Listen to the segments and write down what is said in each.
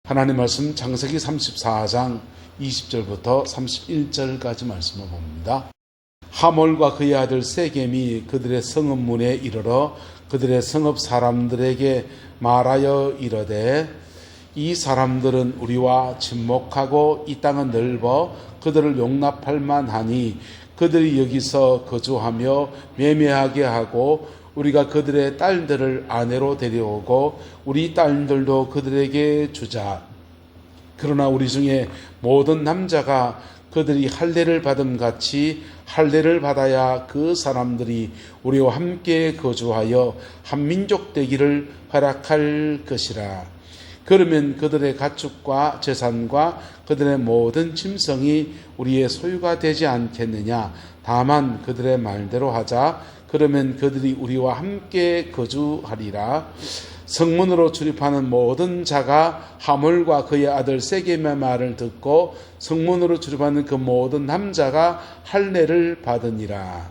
하나님 말씀 창세기 34장 20절부터 31절까지 말씀을 봅니다. 하몰과 그의 아들 세겜이 그들의 성읍문에 이르러 그들의 성읍 사람들에게 말하여 이르되 이 사람들은 우리와 친목하고 이 땅은 넓어 그들을 용납할 만하니 그들이 여기서 거주하며 매매하게 하고 우리가 그들의 딸들을 아내로 데려오고 우리 딸들도 그들에게 주자. 그러나 우리 중에 모든 남자가 그들이 할례를 받음 같이 할례를 받아야 그 사람들이 우리와 함께 거주하여 한 민족 되기를 허락할 것이라. 그러면 그들의 가축과 재산과 그들의 모든 짐승이 우리의 소유가 되지 않겠느냐. 다만 그들의 말대로 하자. 그러면 그들이 우리와 함께 거주하리라. 성문으로 출입하는 모든 자가 하몰과 그의 아들 세겜의 말을 듣고 성문으로 출입하는 그 모든 남자가 할례를 받으니라.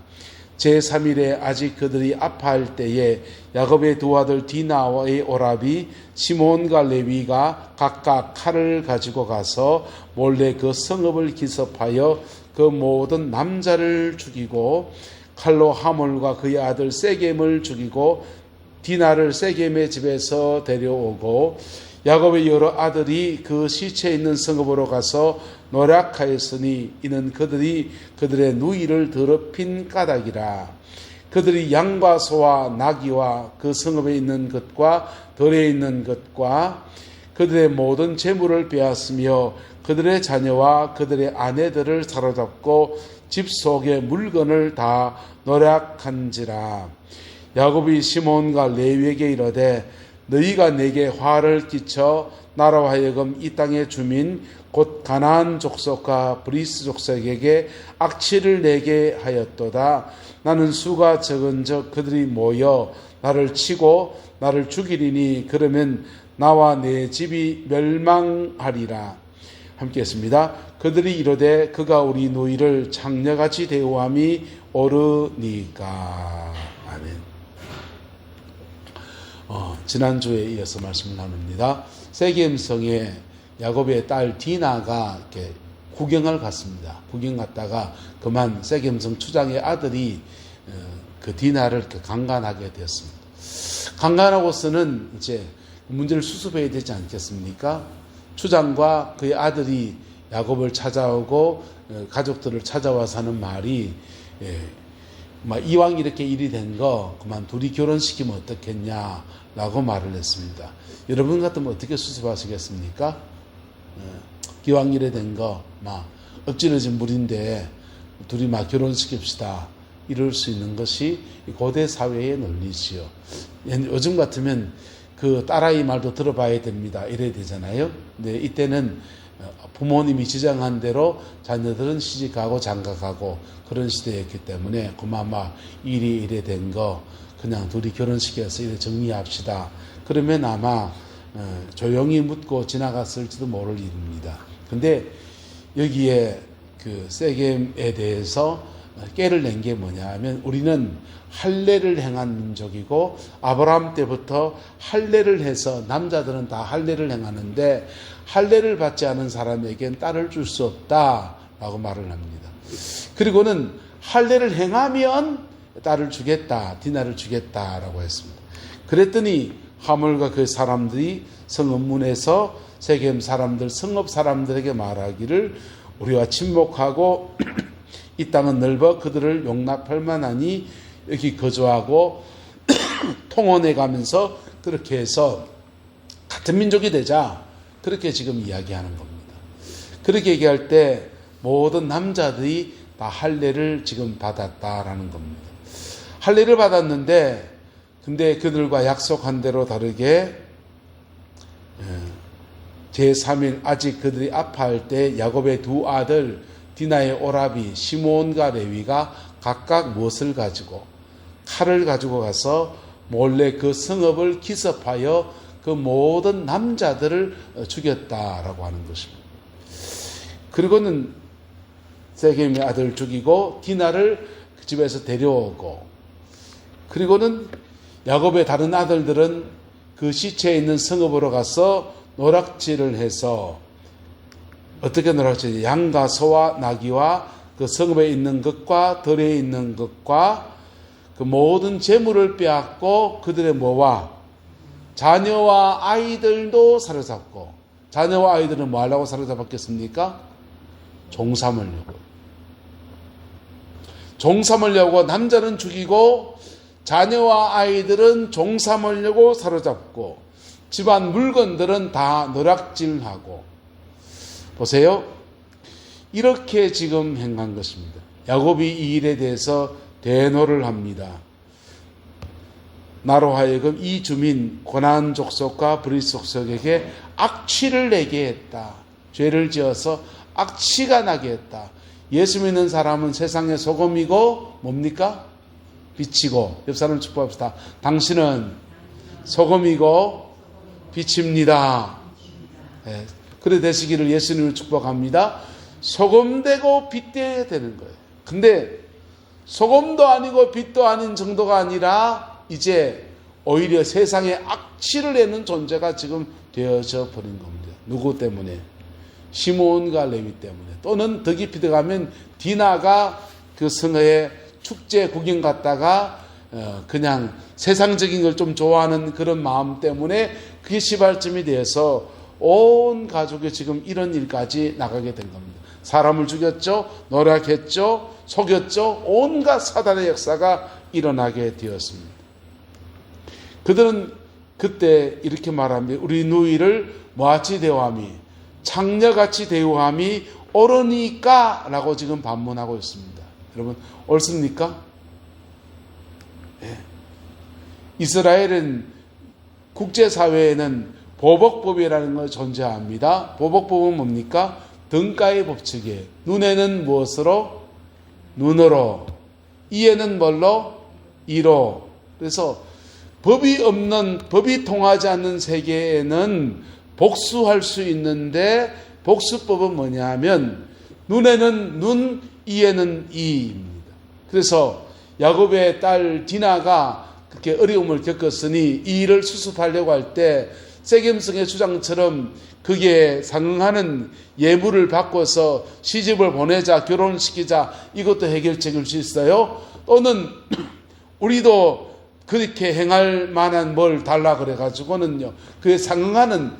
제3일에 아직 그들이 아파할 때에 야곱의 두 아들 디나와의 오라비 시몬과 레위가 각각 칼을 가지고 가서 몰래 그 성읍을 기습하여 그 모든 남자를 죽이고 칼로 하몰과 그의 아들 세겜을 죽이고 디나를 세겜의 집에서 데려오고 야곱의 여러 아들이 그 시체 있는 성읍으로 가서 노략하였으니 이는 그들이 그들의 누이를 더럽힌 까닭이라. 그들이 양과 소와 나귀와 그 성읍에 있는 것과 들에 있는 것과 그들의 모든 재물을 빼앗으며 그들의 자녀와 그들의 아내들을 사로잡고 집 속의 물건을 다 노략한지라. 야곱이 시몬과 레위에게 이르되 너희가 내게 화를 끼쳐 나로 하여금 이 땅의 주민 곧 가나안 족속과 브리스 족속에게 악취를 내게 하였도다. 나는 수가 적은즉 그들이 모여 나를 치고 나를 죽이리니 그러면 나와 내 집이 멸망하리라. 함께 했습니다. 그들이 이르되 그가 우리 누이를 창녀같이 대우함이 옳으니까. 아멘. 지난주에 이어서 말씀을 나눕니다. 세겜성에 야곱의 딸 디나가 이렇게 구경을 갔습니다. 구경 갔다가 그만 세겜성 추장의 아들이 그 디나를 이렇게 강간하게 되었습니다. 강간하고서는 이제 문제를 수습해야 되지 않겠습니까? 추장과 그의 아들이 야곱을 찾아오고 가족들을 찾아와서 하는 말이 이왕 이렇게 일이 된 거 그만 둘이 결혼시키면 어떻겠냐라고 말을 했습니다. 여러분 같으면 어떻게 수습하시겠습니까? 기왕 이래 된 거 엎질러진 물인데 둘이 결혼시킵시다. 이럴 수 있는 것이 고대 사회의 논리지요. 요즘 같으면 그 딸아이 말도 들어봐야 됩니다. 이래야 되잖아요. 근데 이때는 부모님이 지정한 대로 자녀들은 시집가고 장가가고 그런 시대였기 때문에 그만 일이 이래 된 거 그냥 둘이 결혼시켜서 이래 정리합시다. 그러면 아마 조용히 묻고 지나갔을지도 모를 일입니다. 근데 여기에 그 세겜에 대해서 깨를 낸 게 뭐냐 하면 우리는 할례를 행한 민족이고 아브라함 때부터 할례를 해서 남자들은 다 할례를 행하는데 할례를 받지 않은 사람에겐 딸을 줄 수 없다라고 말을 합니다. 그리고는 할례를 행하면 딸을 주겠다, 디나를 주겠다라고 했습니다. 그랬더니 하몰과 그 사람들이 성읍문에서 세겜 사람들, 성읍 사람들에게 말하기를 우리와 친목하고 이 땅은 넓어 그들을 용납할 만하니 여기 거주하고 통혼해 가면서 그렇게 해서 같은 민족이 되자. 그렇게 지금 이야기하는 겁니다. 그렇게 얘기할 때 모든 남자들이 다 할례를 지금 받았다라는 겁니다. 할례를 받았는데 근데 그들과 약속한 대로 다르게 제3일 아직 그들이 아파할 때 야곱의 두 아들 디나의 오라비 시몬과 레위가 각각 무엇을 가지고 칼을 가지고 가서 몰래 그 성읍을 기습하여 그 모든 남자들을 죽였다라고 하는 것입니다. 그리고는 세겜의 아들을 죽이고 디나를 그 집에서 데려오고 그리고는 야곱의 다른 아들들은 그 시체에 있는 성읍으로 가서 노략질을 해서 어떻게 노략질? 양과 소와 나귀와 그 성읍에 있는 것과 들에 있는 것과 그 모든 재물을 빼앗고 그들의 뭐와 자녀와 아이들도 사로잡고, 자녀와 아이들은 뭐 하려고 사로잡았겠습니까? 종 삼으려고. 종 삼으려고 남자는 죽이고 자녀와 아이들은 종 삼으려고 사로잡고 집안 물건들은 다 노략질하고. 보세요. 이렇게 지금 행한 것입니다. 야곱이 이 일에 대해서 대노를 합니다. 나로 하여금 이 주민 고난 족속과 브릿 족속에게 악취를 내게 했다. 죄를 지어서 악취가 나게 했다. 예수 믿는 사람은 세상의 소금이고 뭡니까? 빛이고. 옆 사람 축복합시다. 당신은 소금이고 빛입니다. 네. 그래 되시기를 예수님을 축복합니다. 소금되고 빛되어야 되는 거예요. 근데 소금도 아니고 빛도 아닌 정도가 아니라 이제 오히려 세상에 악취를 내는 존재가 지금 되어져 버린 겁니다. 누구 때문에? 시몬과 레위 때문에. 또는 더 깊이 들어가면 디나가 그 성의 축제 구경 갔다가 그냥 세상적인 걸 좀 좋아하는 그런 마음 때문에 그게 시발점이 되어서 온 가족이 지금 이런 일까지 나가게 된 겁니다. 사람을 죽였죠, 노략했죠, 속였죠. 온갖 사단의 역사가 일어나게 되었습니다. 그들은 그때 이렇게 말합니다. 우리 누이를 뭐같이 대우함이, 창녀같이 대우함이 옳으니까 라고 지금 반문하고 있습니다. 여러분 옳습니까? 네. 이스라엘은 국제사회에는 보복법이라는 걸 존재합니다. 보복법은 뭡니까? 등가의 법칙이에요. 눈에는 무엇으로? 눈으로. 이에는 뭘로? 이로. 그래서 법이 통하지 않는 세계에는 복수할 수 있는데 복수법은 뭐냐 하면 눈에는 눈, 이에는 이입니다. 그래서 야곱의 딸 디나가 그렇게 어려움을 겪었으니 이 일을 수습하려고 할 때 세겜성의 주장처럼 그게 상응하는 예물을 바꿔서 시집을 보내자, 결혼시키자, 이것도 해결책일 수 있어요. 또는 우리도 그렇게 행할 만한 뭘 달라 그래가지고는요, 그에 상응하는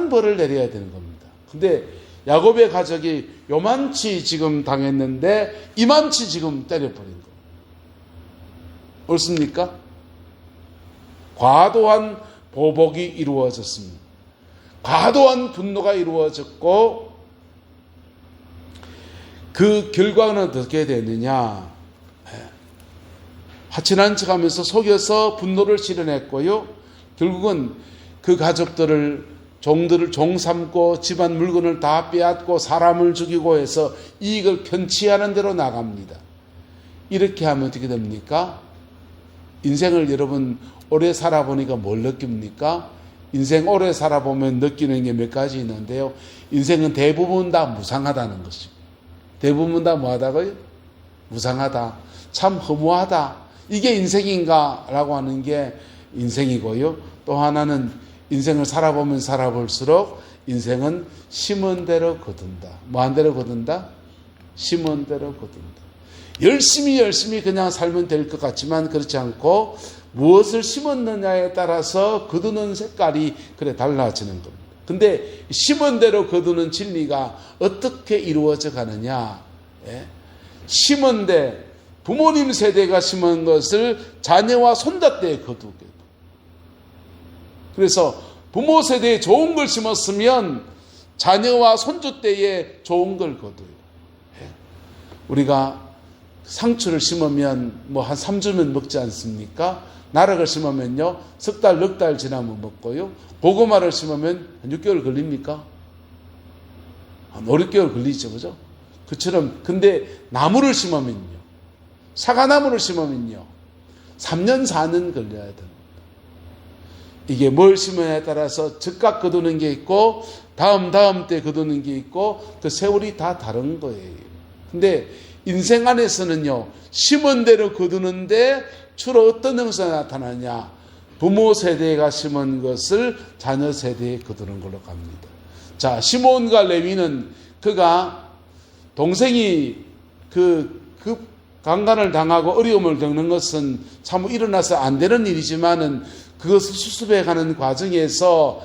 벌을 내려야 되는 겁니다. 근데 야곱의 가족이 요만치 지금 당했는데 이만치 지금 때려버린 거. 옳습니까? 과도한 보복이 이루어졌습니다. 과도한 분노가 이루어졌고 그 결과는 어떻게 되느냐? 하찮은 척하면서 속여서 분노를 실현했고요. 결국은 그 가족들을 종들을 종 삼고 집안 물건을 다 빼앗고 사람을 죽이고 해서 이익을 편취하는 대로 나갑니다. 이렇게 하면 어떻게 됩니까? 인생을 여러분 오래 살아보니까 뭘 느낍니까? 인생 오래 살아보면 느끼는 게 몇 가지 있는데요. 인생은 대부분 다 무상하다는 것이고, 대부분 다 뭐하다고요? 무상하다. 참 허무하다. 이게 인생인가? 라고 하는 게 인생이고요. 또 하나는 인생을 살아보면 살아볼수록 인생은 심은 대로 거둔다. 뭐한 대로 거둔다? 심은 대로 거둔다. 열심히 그냥 살면 될 것 같지만 그렇지 않고 무엇을 심었느냐에 따라서 거두는 색깔이 그래 달라지는 겁니다. 근데 심은 대로 거두는 진리가 어떻게 이루어져 가느냐? 심은 데 부모님 세대가 심은 것을 자녀와 손자 때에 거두게. 그래서 부모 세대에 좋은 걸 심었으면 자녀와 손주 때에 좋은 걸 거둬요. 우리가 상추를 심으면 뭐 한 3주면 먹지 않습니까? 나락을 심으면요, 석 달, 넉 달 지나면 먹고요. 고구마를 심으면 한 6개월 걸립니까? 한 5, 6개월 걸리죠, 그죠? 그처럼, 근데 나무를 심으면요, 사과나무를 심으면요, 3년, 4년 걸려야 됩니다. 이게 뭘 심어냐에 따라서 즉각 거두는 게 있고, 다음 때 거두는 게 있고, 그 세월이 다 다른 거예요. 근데 인생 안에서는요, 심은 대로 거두는데 주로 어떤 형태가 나타나냐? 부모 세대가 심은 것을 자녀 세대에 거두는 걸로 갑니다. 자, 시몬과 레위는 그가 동생이 그 강간을 당하고 어려움을 겪는 것은 참 일어나서 안 되는 일이지만은 그것을 수습해가는 과정에서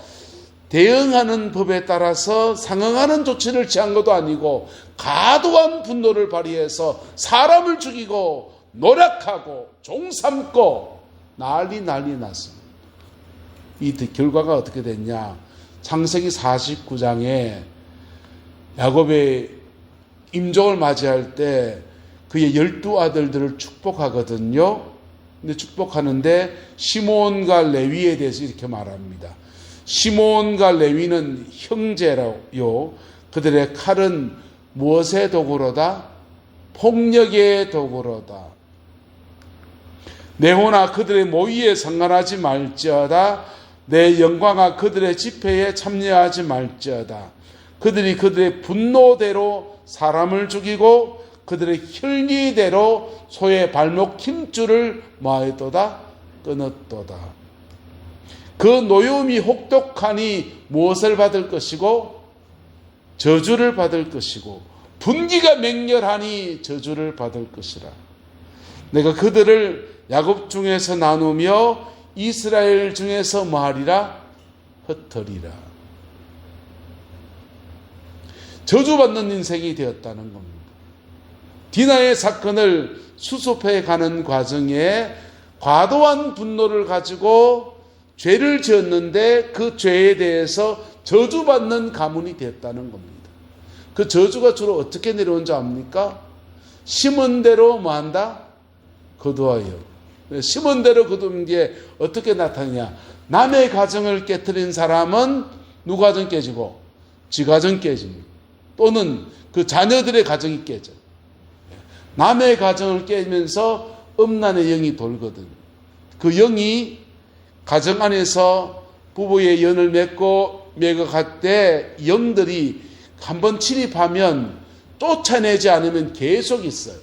대응하는 법에 따라서 상응하는 조치를 취한 것도 아니고 과도한 분노를 발휘해서 사람을 죽이고 노력하고 종삼고 난리 났습니다. 이 결과가 어떻게 됐냐? 창세기 49장에 야곱의 임종을 맞이할 때 그의 12아들들을 축복하거든요. 근데 축복하는데 시몬과 레위에 대해서 이렇게 말합니다. 시몬과 레위는 형제라요. 그들의 칼은 무엇의 도구로다? 폭력의 도구로다. 내 호나 그들의 모의에 상관하지 말지어다. 내 영광아 그들의 집회에 참여하지 말지어다. 그들이 그들의 분노대로 사람을 죽이고 그들의 혈리대로 소의 발목 힘줄을 뭐하였도다? 끊었도다. 그 노여움이 혹독하니 무엇을 받을 것이고 저주를 받을 것이고 분기가 맹렬하니 저주를 받을 것이라. 내가 그들을 야곱 중에서 나누며 이스라엘 중에서 뭐하리라? 흩으리라. 저주받는 인생이 되었다는 겁니다. 디나의 사건을 수습해 가는 과정에 과도한 분노를 가지고 죄를 지었는데 그 죄에 대해서 저주받는 가문이 됐다는 겁니다. 그 저주가 주로 어떻게 내려온 줄 압니까? 심은 대로 뭐한다? 거두어요. 심은 대로 거두는 게 어떻게 나타나냐? 남의 가정을 깨뜨린 사람은 누구 가정 깨지고? 지 가정 깨집니다. 또는 그 자녀들의 가정이 깨져. 남의 가정을 깨면서 음란의 영이 돌거든요. 그 영이 가정 안에서 부부의 연을 맺어갈 때 영들이 한번 침입하면 쫓아내지 않으면 계속 있어요.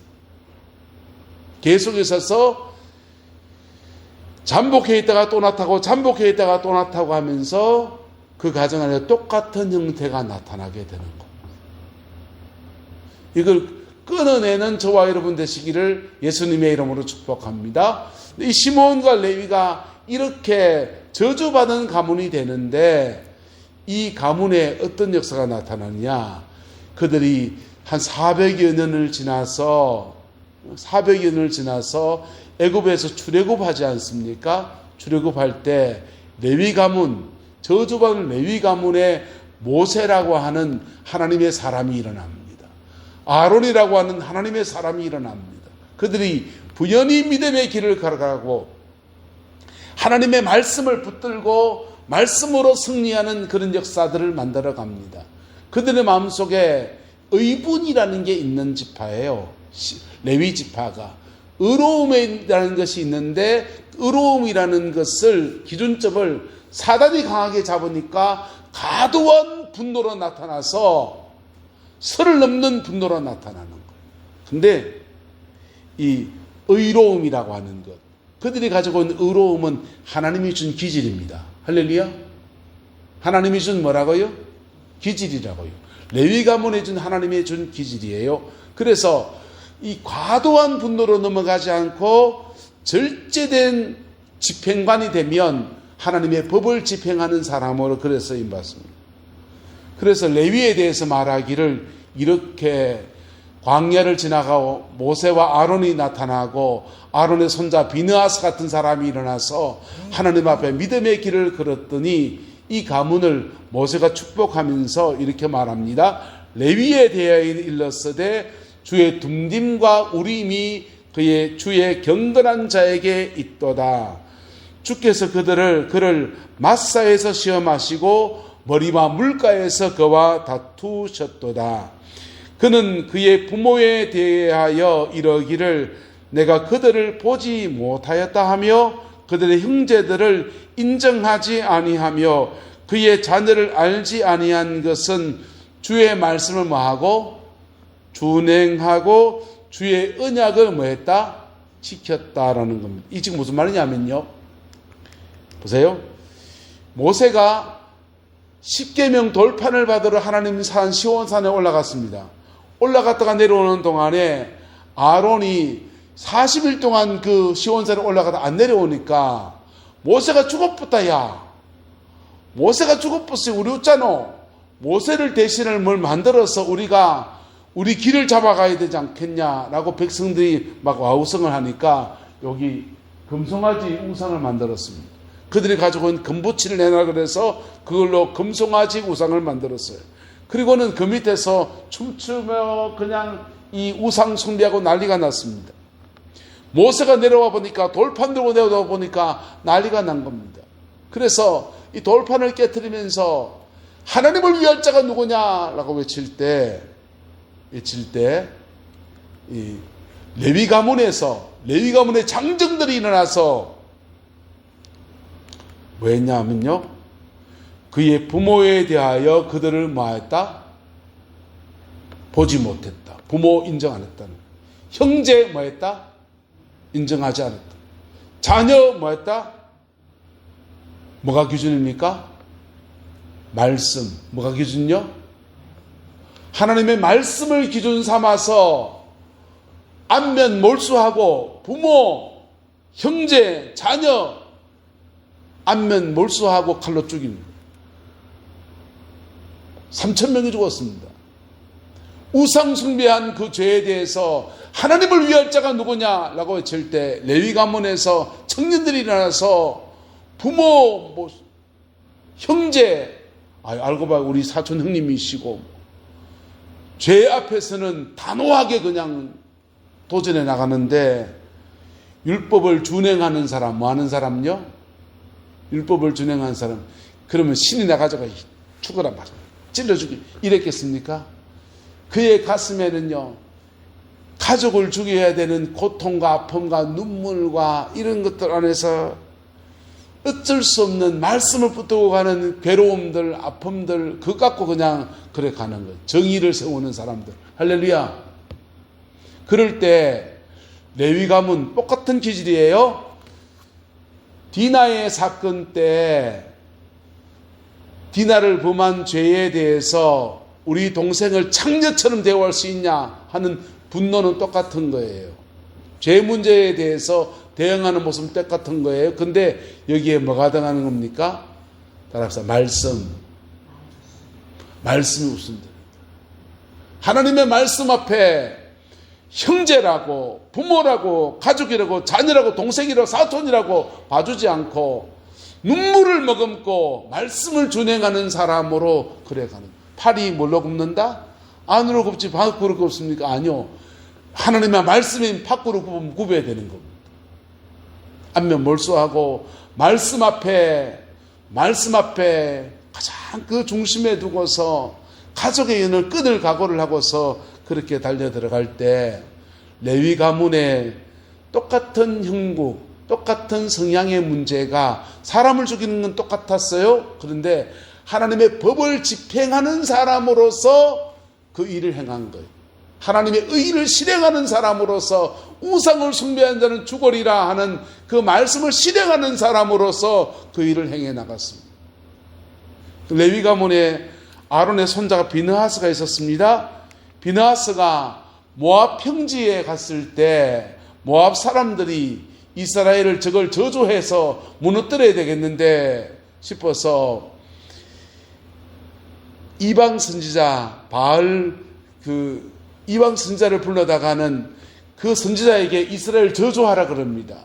계속 있어서 잠복해 있다가 또 나타나고 잠복해 있다가 또 나타나고 하면서 그 가정 안에 똑같은 형태가 나타나게 되는 겁니다. 이걸 끊어내는 저와 여러분 되시기를 예수님의 이름으로 축복합니다. 이 시몬과 레위가 이렇게 저주받은 가문이 되는데 이 가문에 어떤 역사가 나타나느냐? 그들이 한 400여 년을 지나서 애굽에서 출애굽하지 않습니까? 출애굽할 때 레위 가문, 저주받은 레위 가문에 모세라고 하는 하나님의 사람이 일어납니다. 아론이라고 하는 하나님의 사람이 일어납니다. 그들이 부연히 믿음의 길을 걸어가고 하나님의 말씀을 붙들고 말씀으로 승리하는 그런 역사들을 만들어 갑니다. 그들의 마음속에 의분이라는 게 있는 지파예요. 레위 지파가. 의로움이라는 것이 있는데 의로움이라는 것을 기준점을 사단이 강하게 잡으니까 과도한 분노로 나타나서 선을 넘는 분노로 나타나는 거예요. 근데 이 의로움이라고 하는 것, 그들이 가지고 있는 의로움은 하나님이 준 기질입니다. 할렐루야. 하나님이 준 뭐라고요? 기질이라고요. 레위 가문에 준 하나님이 준 기질이에요. 그래서 이 과도한 분노로 넘어가지 않고 절제된 집행관이 되면 하나님의 법을 집행하는 사람으로 그래서 쓰임받습니다. 그래서 레위에 대해서 말하기를 이렇게 광야를 지나가고 모세와 아론이 나타나고 아론의 손자 비느하스 같은 사람이 일어나서 하나님 앞에 믿음의 길을 걸었더니 이 가문을 모세가 축복하면서 이렇게 말합니다. 레위에 대하여 일렀으되 주의 둠딤과 우림이 그의 주의 경건한 자에게 있도다. 주께서 그를 마사에서 시험하시고 머리와 물가에서 그와 다투셨도다. 그는 그의 부모에 대하여 이러기를 내가 그들을 보지 못하였다 하며 그들의 형제들을 인정하지 아니하며 그의 자녀를 알지 아니한 것은 주의 말씀을 뭐하고 준행하고 주의 언약을 뭐했다? 지켰다라는 겁니다. 이 지금 무슨 말이냐면요. 보세요. 모세가 십계명 돌판을 받으러 하나님 산 시온산에 올라갔습니다. 올라갔다가 내려오는 동안에 아론이 40일 동안 그 시온산에 올라가다 안 내려오니까 모세가 죽었겠다. 야, 모세가 죽었겠어. 우리 웃잖아. 모세를 대신을 뭘 만들어서 우리가 우리 길을 잡아가야 되지 않겠냐라고 백성들이 막 와우성을 하니까 여기 금송아지 우상을 만들었습니다. 그들이 가지고 온 금붙이를 내놔 그래서 그걸로 금송아지 우상을 만들었어요. 그리고는 그 밑에서 춤추며 그냥 이 우상 숭배하고 난리가 났습니다. 모세가 내려와 보니까 돌판 들고 내려와 보니까 난리가 난 겁니다. 그래서 이 돌판을 깨트리면서 하나님을 위할 자가 누구냐라고 외칠 때 이 레위 가문의 장정들이 일어나서 뭐 했냐면요, 그의 부모에 대하여 그들을 뭐했다? 보지 못했다. 부모 인정 안 했다는. 형제 뭐했다? 인정하지 않았다. 자녀 뭐했다? 뭐가 기준입니까? 말씀. 뭐가 기준요? 하나님의 말씀을 기준 삼아서 안면 몰수하고 부모, 형제, 자녀 안면 몰수하고 칼로 죽입니다. 3,000명이 죽었습니다. 우상 숭배한 그 죄에 대해서 하나님을 위할 자가 누구냐라고 외칠 때 레위 가문에서 청년들이 일어나서 부모, 형제, 알고 봐요. 우리 사촌 형님이시고 죄 앞에서는 단호하게 그냥 도전해 나가는데 율법을 준행하는 사람, 뭐 하는 사람요? 율법을 준행하는 사람. 그러면 신이 나가지고 죽어라 막 찔러 죽이 이랬겠습니까? 그의 가슴에는요, 가족을 죽여야 되는 고통과 아픔과 눈물과 이런 것들 안에서 어쩔 수 없는 말씀을 붙들고 가는 괴로움들, 아픔들, 그거 갖고 그냥 그래 가는 거예요. 정의를 세우는 사람들. 할렐루야. 그럴 때 레위 가문 똑같은 기질이에요. 디나의 사건 때 디나를 범한 죄에 대해서 우리 동생을 창녀처럼 대우할 수 있냐 하는 분노는 똑같은 거예요. 죄 문제에 대해서 대응하는 모습은 똑같은 거예요. 근데 여기에 뭐가 등하는 겁니까? 따라합시다. 말씀이 우선됩니다. 하나님의 말씀 앞에 형제라고, 부모라고, 가족이라고, 자녀라고, 동생이라고, 사촌이라고 봐주지 않고 눈물을 머금고 말씀을 준행하는 사람으로 그래 가는 거예요. 팔이 뭘로 굽는다? 안으로 굽지 밖으로 굽습니까? 아니요. 하나님의 말씀인 밖으로 굽어야 되는 겁니다. 안면 몰수하고 말씀 앞에 가장 그 중심에 두고서 가족의 연을 끊을 각오를 하고서 그렇게 달려 들어갈 때 레위 가문의 똑같은 형국, 똑같은 성향의 문제가 사람을 죽이는 건 똑같았어요. 그런데 하나님의 법을 집행하는 사람으로서 그 일을 행한 거예요. 하나님의 의를 실행하는 사람으로서 우상을 숭배한 자는 죽으리라 하는 그 말씀을 실행하는 사람으로서 그 일을 행해 나갔습니다. 레위 가문에 아론의 손자가 비느하스가 있었습니다. 비느하스가 모압 평지에 갔을 때 모압 사람들이 이스라엘을 저걸 저주해서 무너뜨려야 되겠는데 싶어서 이방 선지자 바알 이방 선지자를 불러다가는 그 선지자에게 이스라엘 저주하라 그럽니다.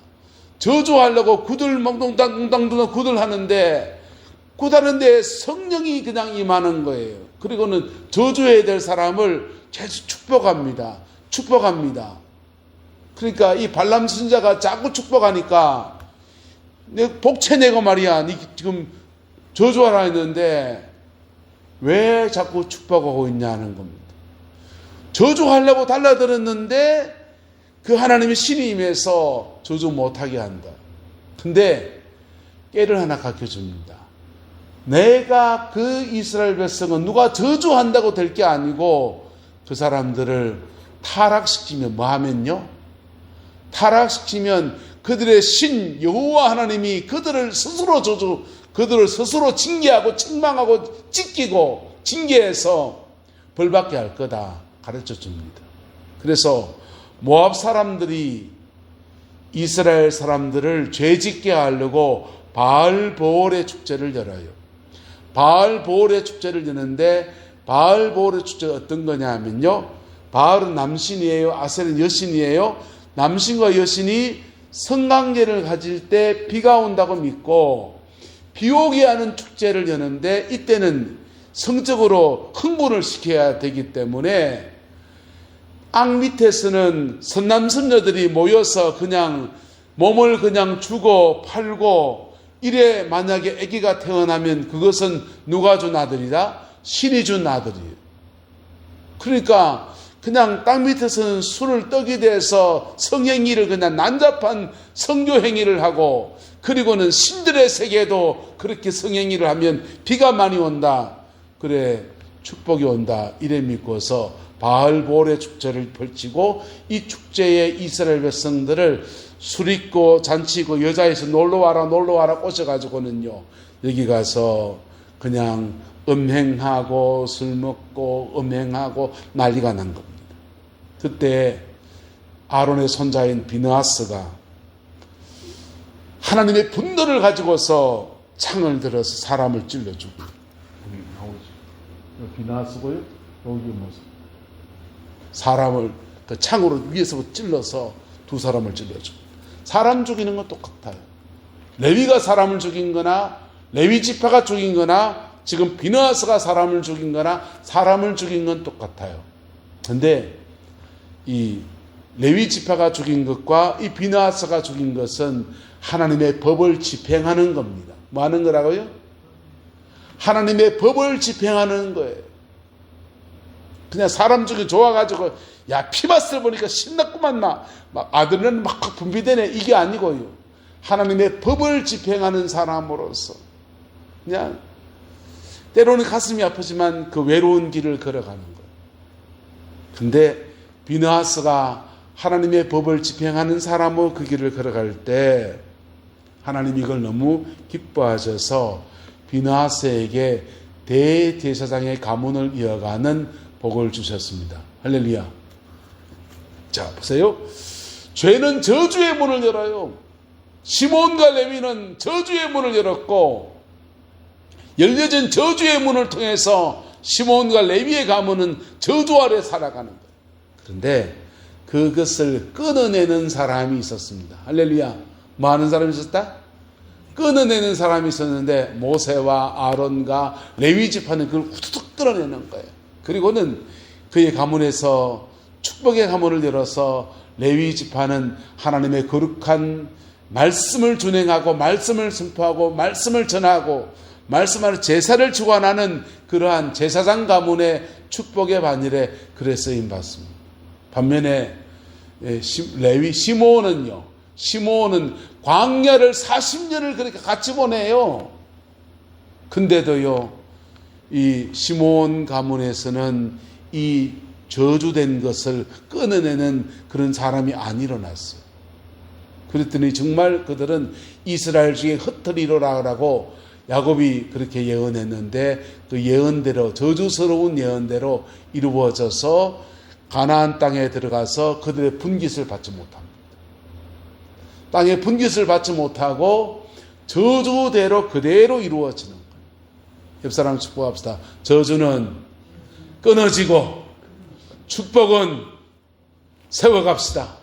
저주하려고 구들멍동당동당 구들하는데 구다는데 성령이 그냥 임하는 거예요. 그리고는 저주해야 될 사람을 계속 축복합니다. 그러니까 이 발람 선지자가 자꾸 축복하니까 내가 복채내고 말이야. 니 지금 저주하라 했는데 왜 자꾸 축복하고 있냐는 겁니다. 저주하려고 달라들었는데 그 하나님의 신이 임해서 저주 못하게 한다. 근데 깨를 하나 가르쳐줍니다. 내가 그 이스라엘 백성은 누가 저주한다고 될 게 아니고 그 사람들을 타락시키면 뭐 하면요? 타락시키면 그들의 신 여호와 하나님이 그들을 스스로 그들을 스스로 징계하고 책망하고 찢기고 징계해서 벌받게 할 거다 가르쳐 줍니다. 그래서 모압 사람들이 이스라엘 사람들을 죄짓게 하려고 바알보올의 축제를 열어요. 바알보올의 축제를 여는데 바알보올의 축제가 어떤 거냐 하면요, 바알은 남신이에요, 아셀은 여신이에요. 남신과 여신이 성관계를 가질 때 비가 온다고 믿고 비 오게 하는 축제를 여는데, 이때는 성적으로 흥분을 시켜야 되기 때문에 악 밑에서는 선남선녀들이 모여서 그냥 몸을 그냥 주고 팔고, 이래 만약에 아기가 태어나면 그것은 누가 준 아들이다? 신이 준 아들이에요. 그러니까 그냥 땅 밑에서는 술을 떡이 돼서 성행위를, 그냥 난잡한 성교행위를 하고, 그리고는 신들의 세계도 그렇게 성행위를 하면 비가 많이 온다, 그래 축복이 온다, 이래 믿고서 바알보올의 축제를 펼치고, 이 축제에 이스라엘 백성들을 술 있고 잔치 있고 여자에서 놀러와라 꼬셔가지고는요, 여기 가서 그냥 음행하고 술 먹고 음행하고 난리가 난 겁니다. 그때 아론의 손자인 비느하스가 하나님의 분노를 가지고서 창을 들어서 사람을 찔러주고, 비느하스고요, 여기 모습, 사람을 그 창으로 위에서부터 찔러서 두 사람을 찔러주고. 사람 죽이는 건 똑같아요. 레위가 사람을 죽인 거나 레위 지파가 죽인 거나 지금 비느하스가 사람을 죽인 거나 사람을 죽인 건 똑같아요. 근데 이 레위 지파가 죽인 것과 이 비느하스가 죽인 것은 하나님의 법을 집행하는 겁니다. 뭐 하는 거라고요? 하나님의 법을 집행하는 거예요. 그냥 사람 죽이 좋아가지고 야 피맛을 보니까 신났구만 막 아들은 막 분비되네, 이게 아니고요. 하나님의 법을 집행하는 사람으로서 그냥 때로는 가슴이 아프지만 그 외로운 길을 걸어가는 거예요. 근데 비느하스가 하나님의 법을 집행하는 사람으로 그 길을 걸어갈 때 하나님이 이걸 너무 기뻐하셔서 비느하스에게 대제사장의 가문을 이어가는 복을 주셨습니다. 할렐루야. 자, 보세요. 죄는 저주의 문을 열어요. 시몬과 레위는 저주의 문을 열었고, 열려진 저주의 문을 통해서 시몬과 레위의 가문은 저주 아래 살아가는 거예요. 그런데 그것을 끊어내는 사람이 있었습니다. 할렐루야. 뭐 하는 사람이 있었다? 끊어내는 사람이 있었는데 모세와 아론과 레위 지파는 그걸 후두둑 끌어내는 거예요. 그리고는 그의 가문에서 축복의 가문을 열어서 레위 지파는 하나님의 거룩한 말씀을 준행하고 말씀을 선포하고 말씀을 전하고 말씀하는 제사를 주관하는 그러한 제사장 가문의 축복의 반일에 그래 쓰임받습니다. 반면에 레위 시므온은 광야를 40년을 그렇게 같이 보내요. 근데도요, 이 시므온 가문에서는 이 저주된 것을 끊어내는 그런 사람이 안 일어났어요. 그랬더니 정말 그들은 이스라엘 중에 흩어리로라고 야곱이 그렇게 예언했는데 그 예언대로, 저주스러운 예언대로 이루어져서 가나안 땅에 들어가서 그들의 분깃을 받지 못합니다. 땅의 분깃을 받지 못하고 저주대로 그대로 이루어지는 거예요. 옆사람 축복합시다. 저주는 끊어지고 축복은 세워갑시다.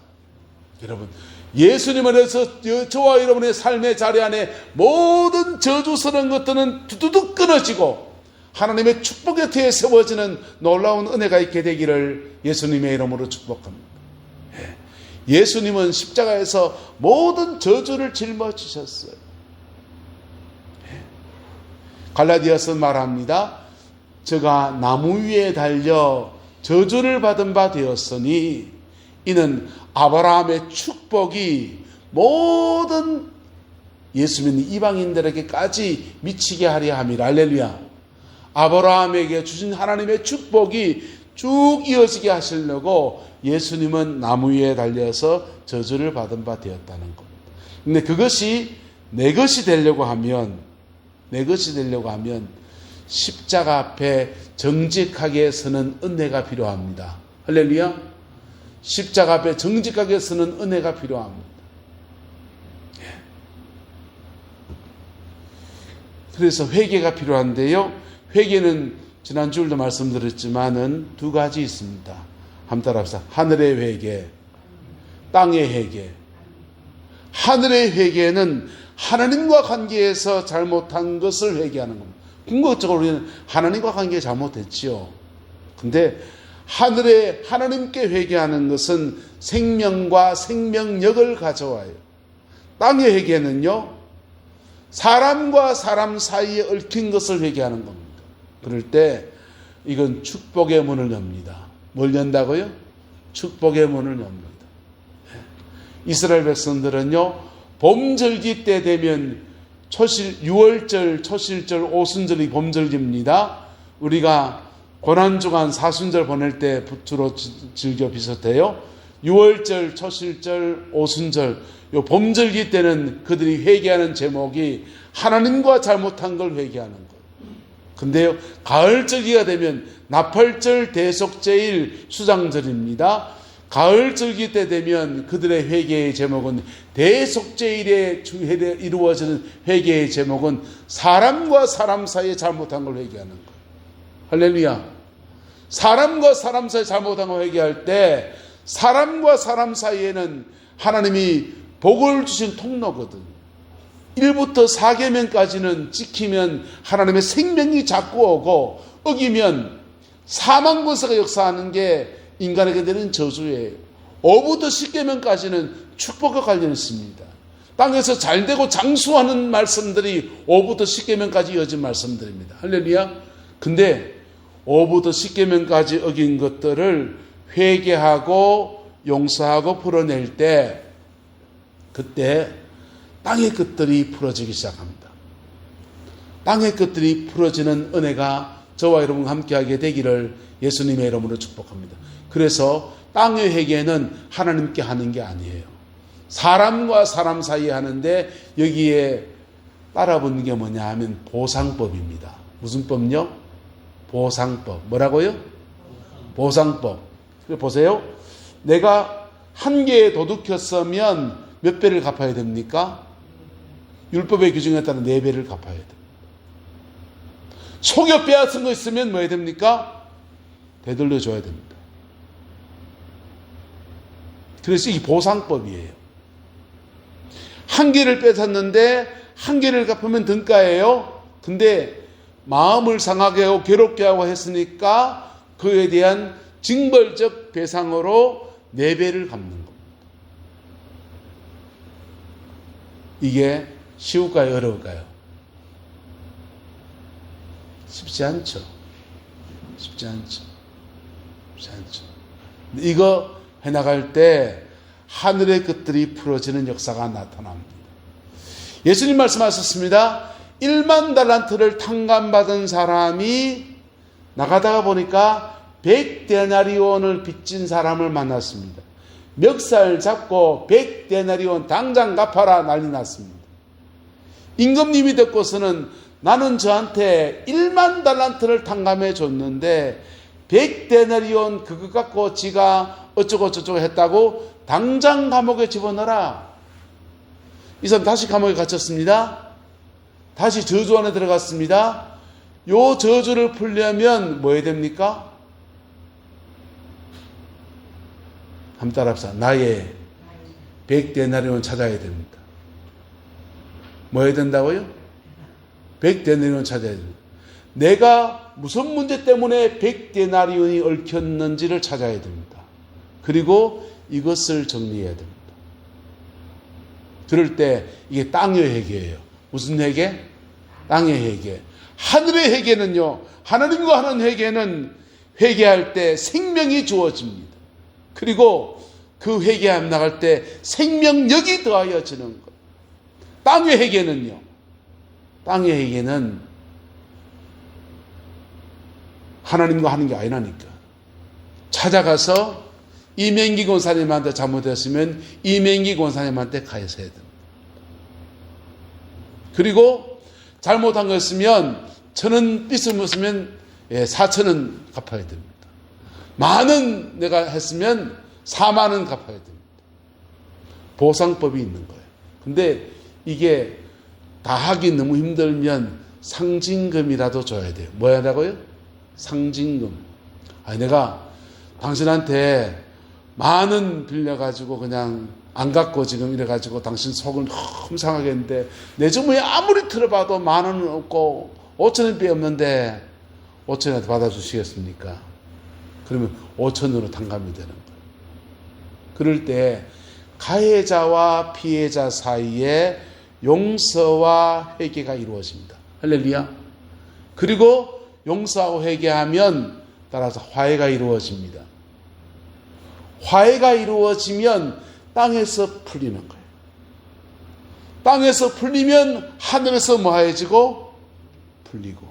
여러분, 예수님을 해서 저와 여러분의 삶의 자리 안에 모든 저주스러운 것들은 두두둑 끊어지고 하나님의 축복의 뒤에 세워지는 놀라운 은혜가 있게 되기를 예수님의 이름으로 축복합니다. 예수님은 십자가에서 모든 저주를 짊어지셨어요. 갈라디아서 말합니다. 저가 나무 위에 달려 저주를 받은 바 되었으니 이는 아브라함의 축복이 모든 예수 믿는 이방인들에게까지 미치게 하려 함이라. 할렐루야. 아브라함에게 주신 하나님의 축복이 쭉 이어지게 하시려고 예수님은 나무 위에 달려서 저주를 받은 바 되었다는 겁니다. 근데 그것이 내 것이 되려고 하면 십자가 앞에 정직하게 서는 은혜가 필요합니다. 할렐루야. 십자가 앞에 정직하게 서는 은혜가 필요합니다. 그래서 회개가 필요한데요. 회개는 지난 주일도 말씀드렸지만은 두 가지 있습니다. 한번 따라합시다. 하늘의 회개, 땅의 회개. 하늘의 회개는 하나님과 관계에서 잘못한 것을 회개하는 겁니다. 궁극적으로 우리는 하나님과 관계에 잘못했지요. 근데 하나님께 회개하는 것은 생명과 생명력을 가져와요. 땅의 회개는요, 사람과 사람 사이에 얽힌 것을 회개하는 겁니다. 그럴 때 이건 축복의 문을 엽니다. 뭘 연다고요? 축복의 문을 엽니다. 이스라엘 백성들은요, 봄절기 때 되면 6월절, 초실절, 오순절이 봄절기입니다. 우리가 고난주간 사순절 보낼 때 주로 즐겨 비슷해요. 6월절, 초실절, 오순절, 요 봄절기 때는 그들이 회개하는 제목이 하나님과 잘못한 걸 회개하는 거예요. 근데요, 가을절기가 되면 나팔절, 대속제일, 수장절입니다. 가을절기 때 되면 그들의 회개의 제목은 대속제일에 이루어지는 회개의 제목은 사람과 사람 사이에 잘못한 걸 회개하는 거예요. 할렐루야. 사람과 사람 사이에 잘못한 걸 회개할 때 사람과 사람 사이에는 하나님이 복을 주신 통로거든. 1부터 4계명까지는 지키면 하나님의 생명이 자꾸 오고, 어기면 사망 권세가 역사하는 게 인간에게 되는 저주예요. 5부터 10계명까지는 축복과 관련이 있습니다. 땅에서 잘되고 장수하는 말씀들이 5부터 10계명까지 이어진 말씀들입니다. 할렐루야. 근데 5부터 10계명까지 어긴 것들을 회개하고 용서하고 풀어낼 때, 그때 땅의 끝들이 풀어지기 시작합니다. 땅의 끝들이 풀어지는 은혜가 저와 여러분과 함께하게 되기를 예수님의 이름으로 축복합니다. 그래서 땅의 회개는 하나님께 하는 게 아니에요. 사람과 사람 사이에 하는데, 여기에 따라붙는 게 뭐냐 하면 보상법입니다. 무슨 법요? 보상법. 뭐라고요? 보상법. 보세요. 내가 한 개에 도둑혔으면 몇 배를 갚아야 됩니까? 율법의 규정에 따라 4배를 갚아야 됩니다. 속여 빼앗은 거 있으면 뭐 해야 됩니까? 되돌려줘야 됩니다. 그래서 이 보상법이에요. 한 개를 뺏었는데 한 개를 갚으면 등가예요. 근데 마음을 상하게 하고 괴롭게 하고 했으니까 그에 대한 징벌적 배상으로 4배를 갚는 겁니다. 이게 쉬울까요? 어려울까요? 쉽지 않죠. 쉽지 않죠. 이거 해나갈 때 하늘의 끝들이 풀어지는 역사가 나타납니다. 예수님 말씀하셨습니다. 1만 달란트를 탕감받은 사람이 나가다가 보니까 100데나리온을 빚진 사람을 만났습니다. 멱살 잡고 100데나리온 당장 갚아라 난리 났습니다. 임금님이 듣고서는 나는 저한테 1만 달란트를 탕감해 줬는데 100데나리온 그거 갖고 지가 어쩌고 저쩌고 했다고 당장 감옥에 집어넣어라. 이 사람 다시 감옥에 갇혔습니다. 다시 저주 안에 들어갔습니다. 요 저주를 풀려면 뭐 해야 됩니까? 한번 따라합시다. 나의 100데나리온 찾아야 됩니다. 뭐 해야 된다고요? 100데나리온 찾아야 됩니다. 내가 무슨 문제 때문에 100데나리온이 얽혔는지를 찾아야 됩니다. 그리고 이것을 정리해야 됩니다. 그럴 때 이게 땅의 회개예요. 무슨 회개? 땅의 회개. 하늘의 회개는요, 하나님과 하는 회개는 회개할 때 생명이 주어집니다. 그리고 그 회개함 나갈 때 생명력이 더하여지는 것. 땅의 회개는요, 땅의 회개는 하나님과 하는 게 아니라니까. 찾아가서 이명기 권사님한테 잘못했으면 이명기 권사님한테 가야 됩니다. 그리고 잘못한 거 있으면 1,000원 빚을 묻으면 4,000원 갚아야 됩니다. 10,000원 내가 했으면 40,000원 갚아야 됩니다. 보상법이 있는 거예요. 근데 이게 다 하기 너무 힘들면 상징금이라도 줘야 돼요. 뭐 하라고요? 상징금. 아니, 내가 당신한테 10,000원 빌려가지고 그냥 안 갚고 지금 이래가지고 당신 속을 너무 상하게 했는데 내 주머니에 아무리 틀어봐도 10,000원은 없고 5,000원밖에 없는데 5,000원한테 받아주시겠습니까? 그러면 5,000원으로 탕감이 되는 거예요. 그럴 때 가해자와 피해자 사이에 용서와 회개가 이루어집니다. 할렐루야. 그리고 용서하고 회개하면 따라서 화해가 이루어집니다. 화해가 이루어지면 땅에서 풀리는 거예요. 땅에서 풀리면 하늘에서 뭐해지고 풀리고,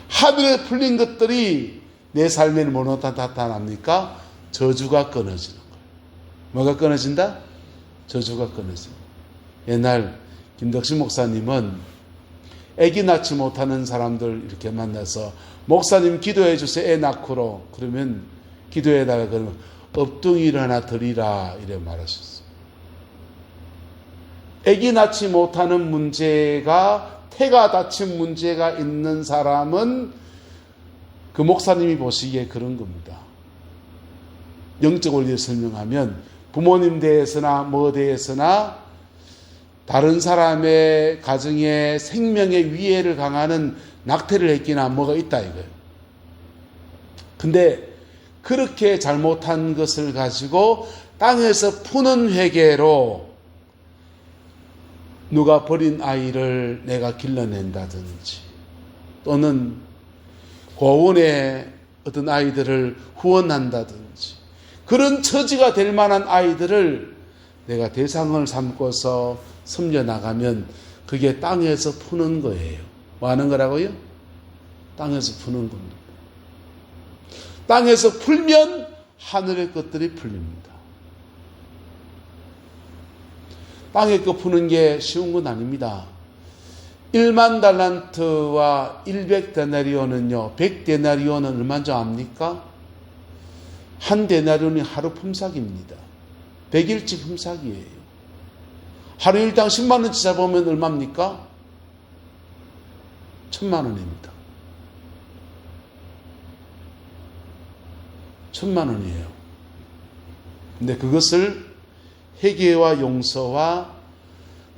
하늘에 풀린 것들이 내 삶에 뭐로 나타납니까? 저주가 끊어지는 거예요. 뭐가 끊어진다? 저주가 끊어집니다. 옛날 김덕신 목사님은 아기 낳지 못하는 사람들 이렇게 만나서 목사님 기도해 주세요. 애 낳고로. 그러면 기도해달라 그러면 업둥이를 하나 드리라 이래 말하셨어요. 아기 낳지 못하는 문제가, 태가 다친 문제가 있는 사람은 그 목사님이 보시기에 그런 겁니다. 영적 원리를 설명하면 부모님 대해서나 뭐 대해서나 다른 사람의 가정의 생명의 위해를 강하는 낙태를 했기나 뭐가 있다 이거예요. 근데 그렇게 잘못한 것을 가지고 땅에서 푸는 회개로 누가 버린 아이를 내가 길러낸다든지, 또는 고원의 어떤 아이들을 후원한다든지, 그런 처지가 될 만한 아이들을 내가 대상을 삼고서 섬겨나가면 그게 땅에서 푸는 거예요. 뭐 하는 거라고요? 땅에서 푸는 겁니다. 땅에서 풀면 하늘의 것들이 풀립니다. 땅에 거 푸는 게 쉬운 건 아닙니다. 1만 달란트와 100데나리온은요, 100데나리온은 얼마인 줄 압니까? 한 데나리온이 하루 품삯입니다. 100일치 품삯이에요. 하루 일당 10만 원치 잡으면 얼마입니까? 1,000만 원입니다. 1,000만 원이에요. 근데 그것을 회개와 용서와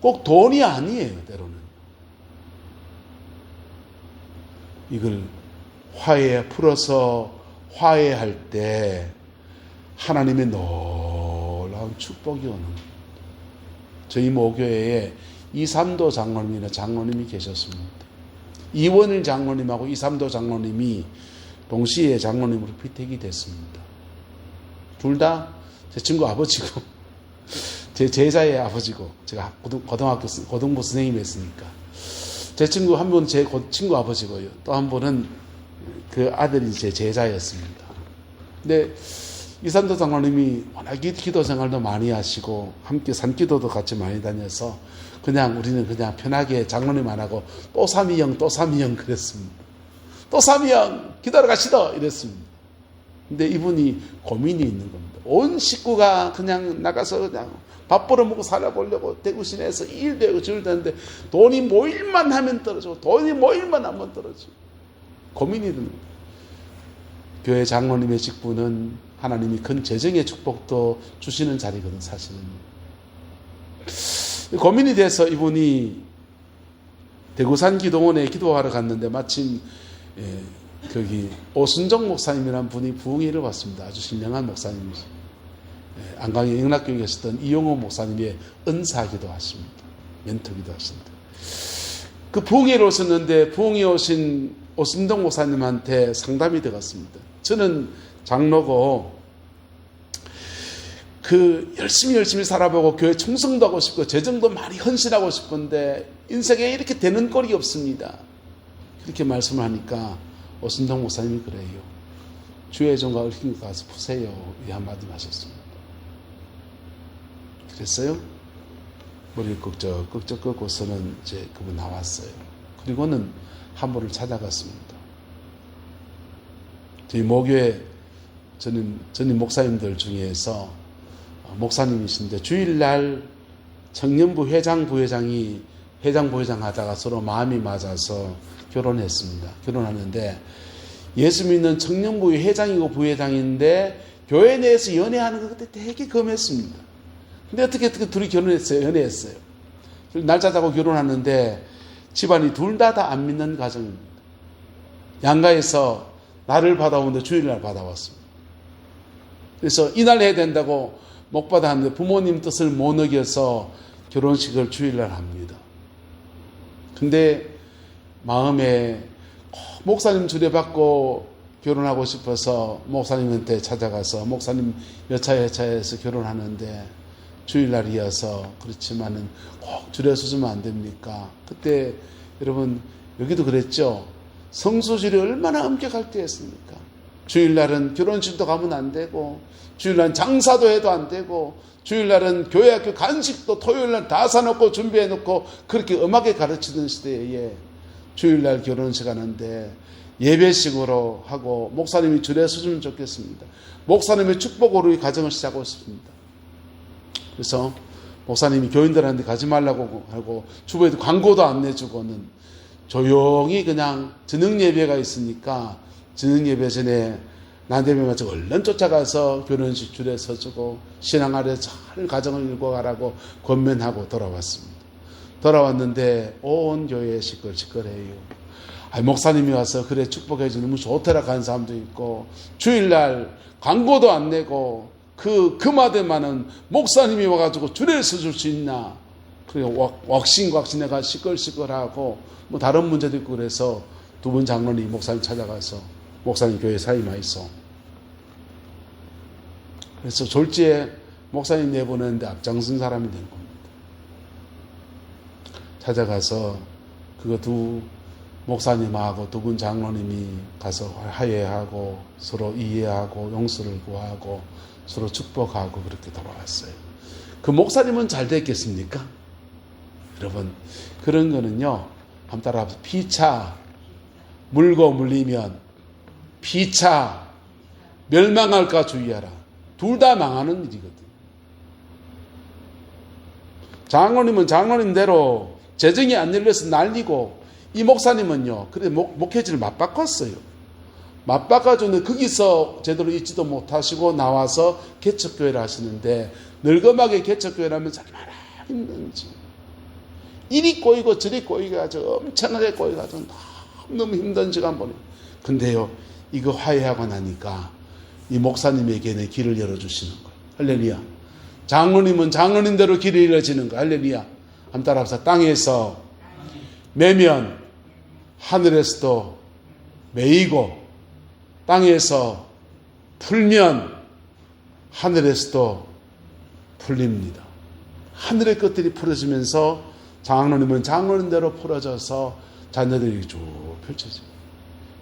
꼭 돈이 아니에요, 때로는. 이걸 풀어서 화해할 때 하나님의 놀라운 축복이 오는 거예요. 저희 모교회에 이삼도 장로님이나 장로님이 계셨습니다. 이원일 장로님하고 이삼도 장로님이 동시에 장로님으로 피택이 됐습니다. 둘 다 제 친구 아버지고 제 제자의 아버지고, 제가 고등부 선생님이 했으니까 제 친구 한 분은 제 친구 아버지고요, 또 한 분은 그 아들이 제 제자였습니다. 근데 이삼도 장로님이 워낙 기도 생활도 많이 하시고 함께 산기도도 같이 많이 다녀서 그냥 우리는 그냥 편하게 장로님 안 하고 또 삼위형 그랬습니다. 또 삼위형 기도하러 가시다 이랬습니다. 근데 이분이 고민이 있는 겁니다. 온 식구가 그냥 나가서 그냥 밥 벌어먹고 살아보려고 대구 시내에서 일도 하고 저일도 하는데 돈이 모일만 하면 떨어지고 돈이 모일만 하면 떨어지고 고민이 드는 거예요. 교회 장로님의 직분은 하나님이 큰 재정의 축복도 주시는 자리거든, 사실은. 고민이 돼서 이분이 대구산 기도원에 기도하러 갔는데 마침 거기 오순정 목사님이라는 분이 부흥회를 왔습니다. 아주 신령한 목사님이죠. 안강의 영락교육에 계셨던 이용호 목사님의 은사기도 하십니다. 멘토기도 하십니다. 그 부흥회를 오셨는데 부흥회에 오신 오순정 목사님한테 상담이 되었습니다. 저는 장로고 열심히 살아보고 교회 충성도 하고 싶고 재정도 많이 헌신하고 싶은데 인생에 이렇게 되는 꼴이 없습니다. 그렇게 말씀을 하니까 오순정 목사님이 그래요. 주의 종과 얽힌 것 가서 푸세요. 이 한마디 하셨습니다. 그랬어요? 머리를 끄적 끄고서는 이제 그분 나왔어요. 그리고는 한모를 찾아갔습니다. 저희 모교회 전임 목사님들 중에서 목사님이신데 주일날 청년부 회장 부회장 하다가 서로 마음이 맞아서 결혼했습니다. 결혼하는데 예수 믿는 청년부 회장이고 부회장인데 교회 내에서 연애하는 것 그때 되게 금했습니다. 근데 어떻게 둘이 결혼했어요. 연애했어요. 날짜 잡고 결혼하는데 집안이 둘 다 안 믿는 가정입니다. 양가에서 날을 받아오는데 주일날 받아왔습니다. 그래서 이날 해야 된다고 못 받아왔는데 부모님 뜻을 못 어겨서 결혼식을 주일날 합니다. 근데 마음에 목사님 주례받고 결혼하고 싶어서 목사님한테 찾아가서 목사님 여차여차해서 결혼하는데 주일날이어서 그렇지만은 꼭 주례서주면 안 됩니까? 그때 여러분 여기도 그랬죠. 성수주례 얼마나 엄격할 때였습니까? 주일날은 결혼식도 가면 안 되고 주일날은 장사도 해도 안 되고 주일날은 교회학교 간식도 토요일날 다 사놓고 준비해놓고 그렇게 엄하게 가르치던 시대에 주일날 결혼식 하는데 예배식으로 하고 목사님이 주례 서주면 좋겠습니다. 목사님의 축복으로 이 가정을 시작하고 싶습니다. 그래서 목사님이 교인들한테 가지 말라고 하고 주부에도 광고도 안 내주고는 조용히 그냥 저녁 예배가 있으니까 저녁 예배 전에 난데미 맞춰 얼른 쫓아가서 결혼식 줄에 서주고 신앙 아래 잘 가정을 읽어가라고 권면하고 돌아왔습니다. 돌아왔는데 온 교회에 시끌시끌해요. 목사님이 와서 그래 축복해 주는 너무 좋더라 하는 사람도 있고 주일날 광고도 안 내고 그 마대만은 목사님이 와가지고 주례를 서줄 수 있나. 그리고 왁신해가 시끌시끌하고 뭐 다른 문제도 있고 그래서 두 분 장로님 목사님 찾아가서 목사님 교회 사임하 있어. 그래서 졸지에 목사님 내보내는데 앞장선 사람이 된 겁니다. 찾아가서 그거 두 목사님하고 두 분 장로님이 가서 화해하고 서로 이해하고 용서를 구하고 서로 축복하고 그렇게 돌아왔어요. 그 목사님은 잘 됐겠습니까? 여러분 그런 거는요 한번 따라합시다. 피차 물고 물리면 피차 멸망할까 주의하라. 둘 다 망하는 일이거든. 장로님은 장로님대로 재정이 안 열려서 난리고 이 목사님은요 그래 목회지를 맞바꿨어요. 맞바꿔주는 거기서 제대로 있지도 못하시고 나와서 개척교회를 하시는데 늙음하게 개척교회를 하면 얼마나 힘든지 이리 꼬이고 저리 꼬이가지고 엄청나게 꼬이가지고 너무 힘든 시간 보내요. 근데요 이거 화해하고 나니까 이 목사님에게는 길을 열어주시는 거예요. 할렐루야. 장로님은 장로님대로 길이 열어지는 거예요. 할렐루야. 한번 따라합시다. 땅에서 매면 하늘에서도 매이고 땅에서 풀면 하늘에서도 풀립니다. 하늘의 것들이 풀어지면서 장로님은 장로님대로 풀어져서 자녀들이 쭉 펼쳐져요.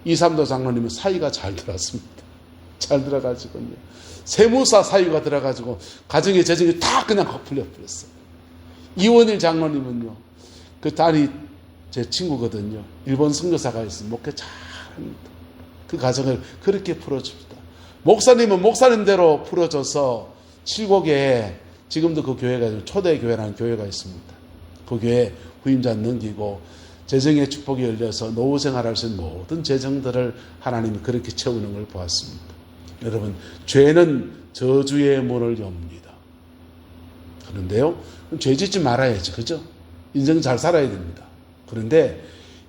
이삼도 장로님은 사이가 잘 들어왔습니다. 잘 들어가지고요. 세무사 사유가 들어가지고 가정의 재정이 다 그냥 확 풀려버렸어요. 이원일 장로님은요. 그 딸이 제 친구거든요. 일본 선교사가 있어요. 목회 잘합니다. 그 가정을 그렇게 풀어줍니다. 목사님은 목사님대로 풀어줘서 칠곡에 지금도 그 교회가 초대교회라는 교회가 있습니다. 그 교회 후임자 넘기고 재정의 축복이 열려서 노후 생활할 수 있는 모든 재정들을 하나님이 그렇게 채우는 걸 보았습니다. 여러분 죄는 저주의 문을 엽니다. 그런데요 죄 짓지 말아야죠. 그죠? 인생 잘 살아야 됩니다. 그런데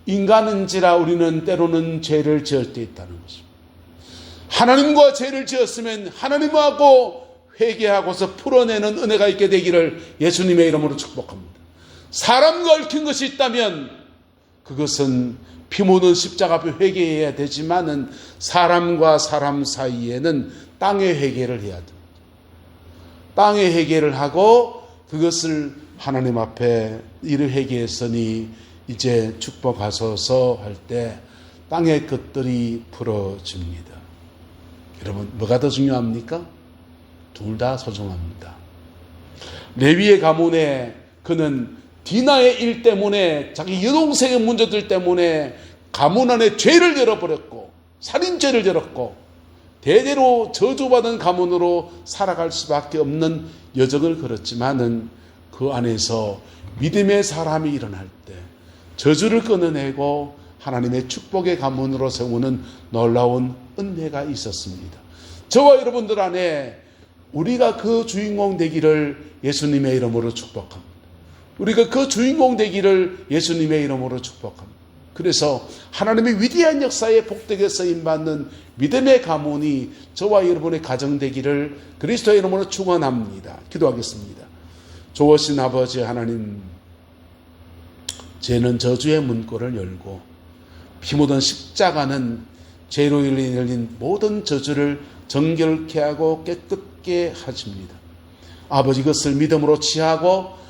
인간은지라 우리는 때로는 죄를 지을 때 있다는 것입니다. 하나님과 죄를 지었으면 하나님하고 회개하고서 풀어내는 은혜가 있게 되기를 예수님의 이름으로 축복합니다. 사람과 얽힌 것이 있다면 그것은 피 묻은 십자가 앞에 회개해야 되지만은 사람과 사람 사이에는 땅의 회개를 해야 됩니다. 땅의 회개를 하고 그것을 하나님 앞에 이를 회개했으니 이제 축복하소서 할 때 땅의 것들이 풀어집니다. 여러분 뭐가 더 중요합니까? 둘 다 소중합니다. 레위의 가문에 그는 디나의 일 때문에, 자기 여동생의 문제들 때문에 가문 안에 죄를 열어버렸고 살인죄를 열었고 대대로 저주받은 가문으로 살아갈 수밖에 없는 여정을 걸었지만은 그 안에서 믿음의 사람이 일어날 때 저주를 끊어내고 하나님의 축복의 가문으로 세우는 놀라운 은혜가 있었습니다. 저와 여러분들 안에 우리가 그 주인공 되기를 예수님의 이름으로 축복합니다. 우리가 그 주인공 되기를 예수님의 이름으로 축복합니다. 그래서 하나님의 위대한 역사에 복되게 쓰임받는 믿음의 가문이 저와 여러분의 가정 되기를 그리스도의 이름으로 축원합니다. 기도하겠습니다. 좋으신 아버지 하나님, 죄는 저주의 문고를 열고 피 묻은 십자가는 죄로 열린 모든 저주를 정결케 하고 깨끗게 하십니다. 아버지, 이것을 믿음으로 취하고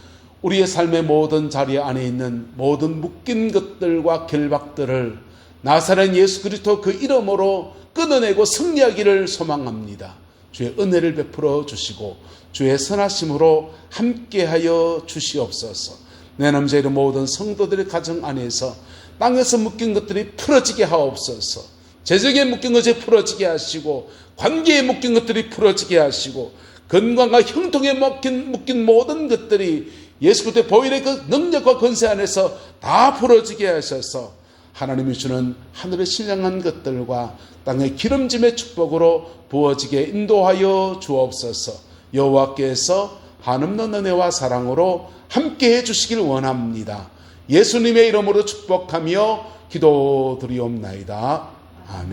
우리의 삶의 모든 자리 안에 있는 모든 묶인 것들과 결박들을 나사렛 예수 그리스도 그 이름으로 끊어내고 승리하기를 소망합니다. 주의 은혜를 베풀어 주시고 주의 선하심으로 함께하여 주시옵소서. 내 남자의 모든 성도들의 가정 안에서 땅에서 묶인 것들이 풀어지게 하옵소서. 재정에 묶인 것이 풀어지게 하시고 관계에 묶인 것들이 풀어지게 하시고 건강과 형통에 묶인 모든 것들이 예수 그리스도의 보혈의 그 능력과 권세 안에서 다 풀어지게 하셔서 하나님이 주는 하늘의 신령한 것들과 땅의 기름짐의 축복으로 부어지게 인도하여 주옵소서. 여호와께서 한없는 은혜와 사랑으로 함께해 주시길 원합니다. 예수님의 이름으로 축복하며 기도드리옵나이다. 아멘.